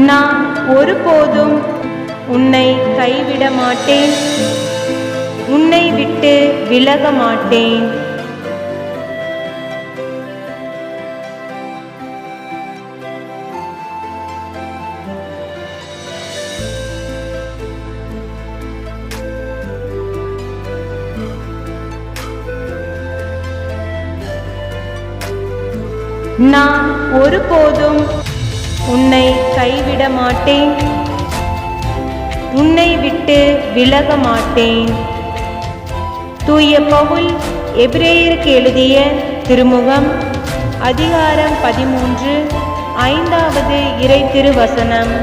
நான் ஒருபோதும் உன்னை கைவிட மாட்டேன், உன்னை விட்டு விலக மாட்டேன். நான் ஒருபோதும் உன்னை கைவிட மாட்டேன், உன்னை விட்டு விலக மாட்டேன். தூய பவுல் எபிரேயருக்கு எழுதிய திருமுகம் அதிகாரம் 13 5வது இறை திருவசனம்.